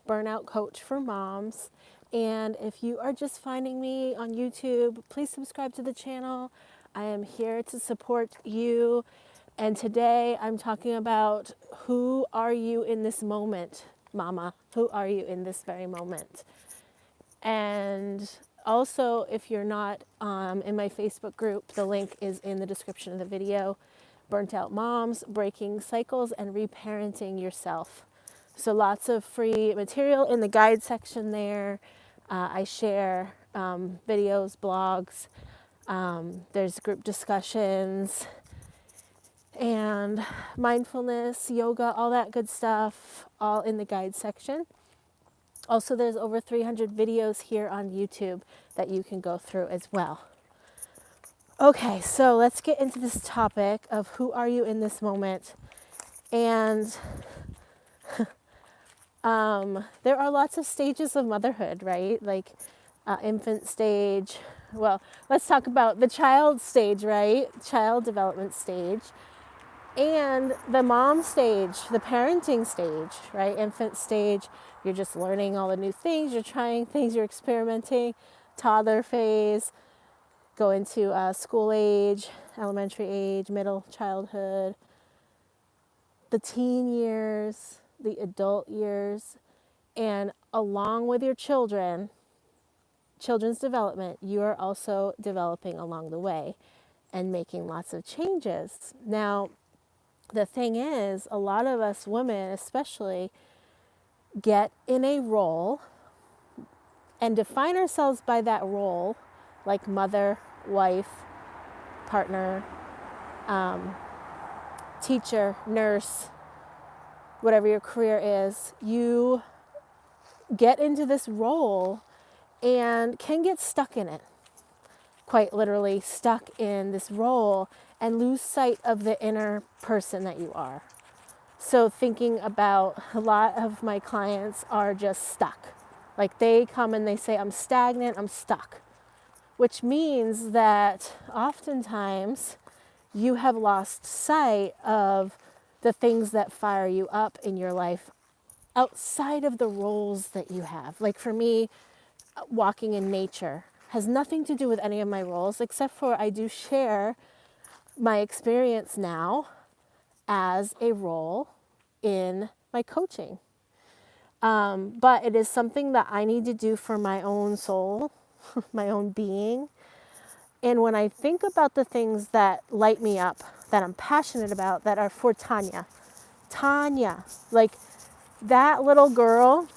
burnout coach for moms. And if you are just finding me on YouTube, please subscribe to the channel. I am here to support you. And today I'm talking about who are you in this moment, mama? Who are you in this very moment? And also, if you're not in my Facebook group, the link is in the description of the video. Burnt Out Moms, Breaking Cycles and Reparenting Yourself. So lots of free material in the guide section there. I share videos, blogs. There's group discussions and mindfulness, yoga, all that good stuff, all in the guide section. Also, there's over 300 videos here on YouTube that you can go through as well. Okay, so let's get into this topic of who are you in this moment. And there are lots of stages of motherhood, right? Like infant stage. Well, let's talk about the child stage, right? Child development stage. And the mom stage, the parenting stage, right? Infant stage, you're just learning all the new things, you're trying things, you're experimenting. Toddler phase, go into school age, elementary age, middle childhood, the teen years, the adult years, and along with your children's development, you are also developing along the way and making lots of changes. Now, the thing is, a lot of us women especially get in a role and define ourselves by that role, like mother, wife, partner, teacher, nurse, whatever your career is. You get into this role and can get stuck in it, quite literally stuck in this role and lose sight of the inner person that you are. So thinking about, a lot of my clients are just stuck. Like they come and they say, I'm stagnant, I'm stuck, which means that oftentimes you have lost sight of the things that fire you up in your life outside of the roles that you have. Like for me, walking in nature has nothing to do with any of my roles, except for I do share my experience now as a role in my coaching. But it is something that I need to do for my own soul, my own being. And when I think about the things that light me up, that I'm passionate about, that are for Tanya, like that little girl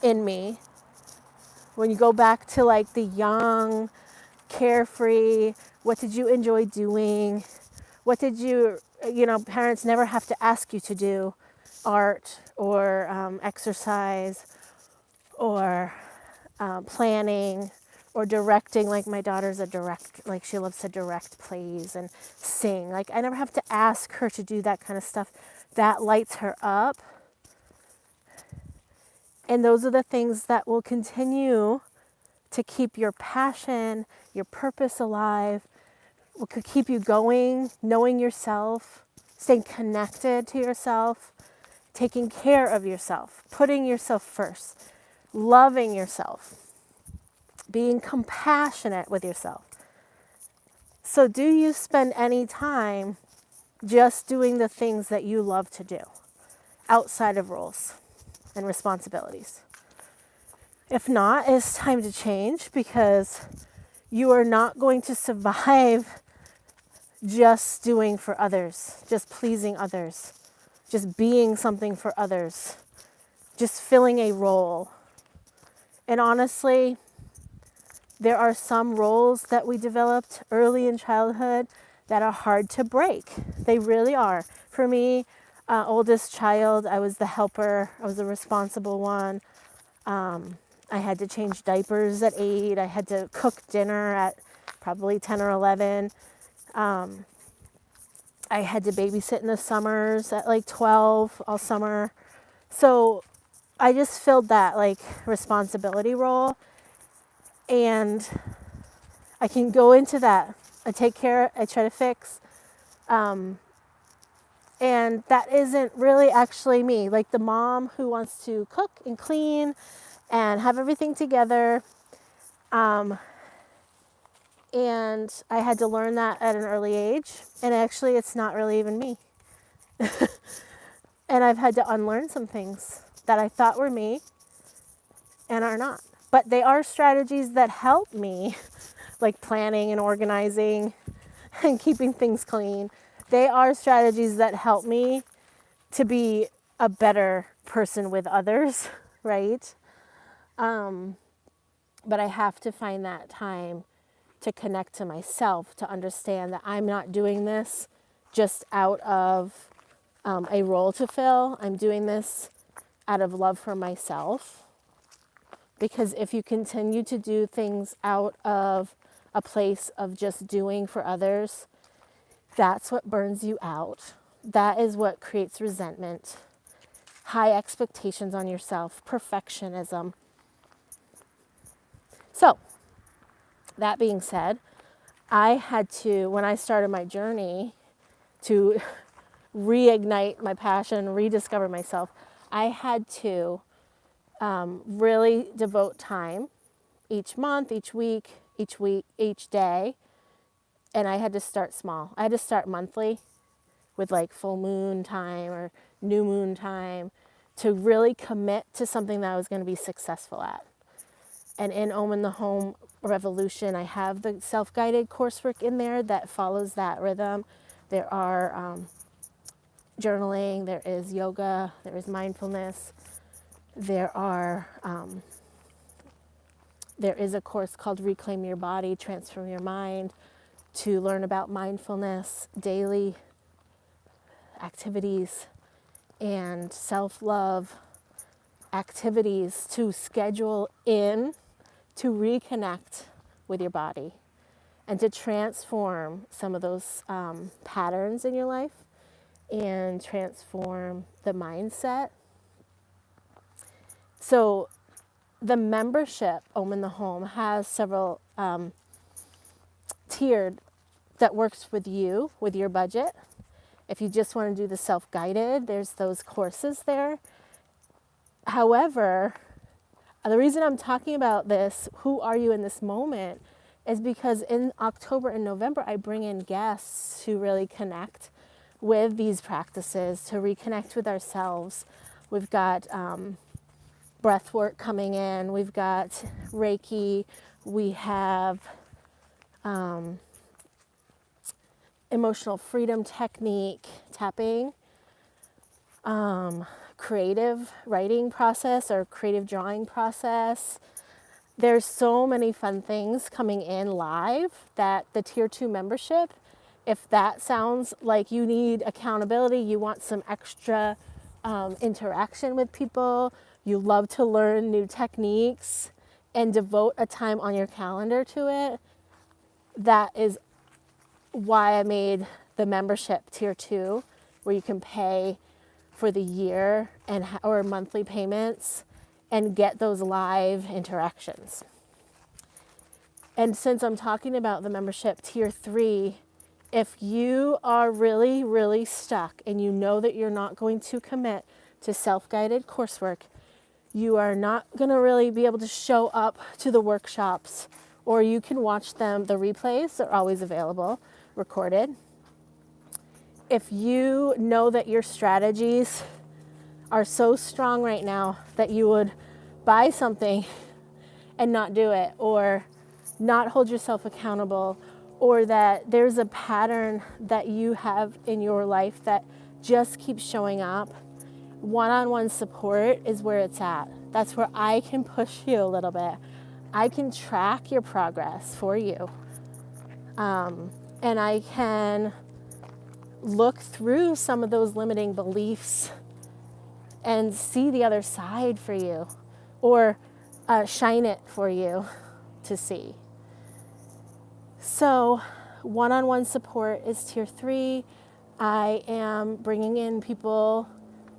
in me, when you go back to like the young, carefree, what did you enjoy doing? What did parents never have to ask you to do, art or exercise or planning or directing. Like my daughter's like she loves to direct plays and sing. Like I never have to ask her to do that kind of stuff. That lights her up. And those are the things that will continue to keep your passion, your purpose alive, what could keep you going, knowing yourself, staying connected to yourself, taking care of yourself, putting yourself first, loving yourself, being compassionate with yourself. So do you spend any time just doing the things that you love to do outside of roles and responsibilities? If not, it's time to change, because you are not going to survive just doing for others, just pleasing others, just being something for others, just filling a role. And honestly, there are some roles that we developed early in childhood that are hard to break. They really are. For me, oldest child, I was the helper. I was the responsible one. I had to change diapers at 8. I had to cook dinner at probably 10 or 11. I had to babysit in the summers at like 12 all summer. So I just filled that like responsibility role, and I can go into that. I take care, I try to fix And that isn't really actually me. Like the mom who wants to cook and clean and have everything together. And I had to learn that at an early age. And actually, it's not really even me. And I've had to unlearn some things that I thought were me and are not. But they are strategies that help me, like planning and organizing and keeping things clean. They are strategies that help me to be a better person with others, right? But I have to find that time to connect to myself, to understand that I'm not doing this just out of a role to fill. I'm doing this out of love for myself. Because if you continue to do things out of a place of just doing for others, that's what burns you out. That is what creates resentment, high expectations on yourself, perfectionism. So, that being said, I had to, when I started my journey to reignite my passion, rediscover myself, I had to really devote time each month, each week, each day. And I had to start small. I had to start monthly with like full moon time or new moon time to really commit to something that I was going to be successful at. And in Own the Home Revolution, I have the self-guided coursework in there that follows that rhythm. There are journaling, there is yoga, there is mindfulness, there is a course called Reclaim Your Body, Transform Your Mind, to learn about mindfulness, daily activities, and self-love activities to schedule in to reconnect with your body and to transform some of those patterns in your life and transform the mindset. So the membership, Own the Home, has several tiered that works with you, with your budget. If you just want to do the self-guided, there's those courses there. However, the reason I'm talking about this, who are you in this moment, is because in October and November, I bring in guests to really connect with these practices, to reconnect with ourselves. We've got breath work coming in. We've got Reiki. We have emotional freedom technique, tapping, creative writing process or creative drawing process. There's so many fun things coming in live that the Tier 2 membership, if that sounds like you need accountability, you want some extra interaction with people, you love to learn new techniques and devote a time on your calendar to it, that is why I made the membership Tier 2, where you can pay for the year and or monthly payments and get those live interactions. And since I'm talking about the membership Tier 3, if you are really, really stuck and you know that you're not going to commit to self-guided coursework, you are not going to really be able to show up to the workshops, or you can watch them. The replays are always available, recorded. If you know that your strategies are so strong right now that you would buy something and not do it, or not hold yourself accountable, or that there's a pattern that you have in your life that just keeps showing up, one-on-one support is where it's at. That's where I can push you a little bit. I can track your progress for you. And I can look through some of those limiting beliefs and see the other side for you, or shine it for you to see. So one-on-one support is Tier 3. I am bringing in people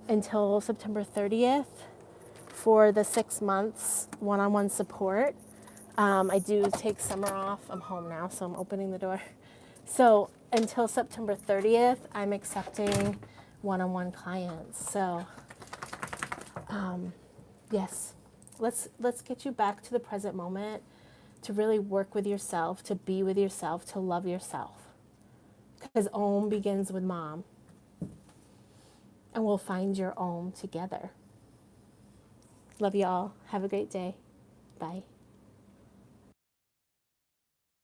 until September 30th for the 6 months one-on-one support. I do take summer off. I'm home now, so I'm opening the door. So until September 30th, I'm accepting one-on-one clients. So yes, let's get you back to the present moment, to really work with yourself, to be with yourself, to love yourself. Because Om begins with mom, and we'll find your Om together. Love you all. Have a great day. Bye.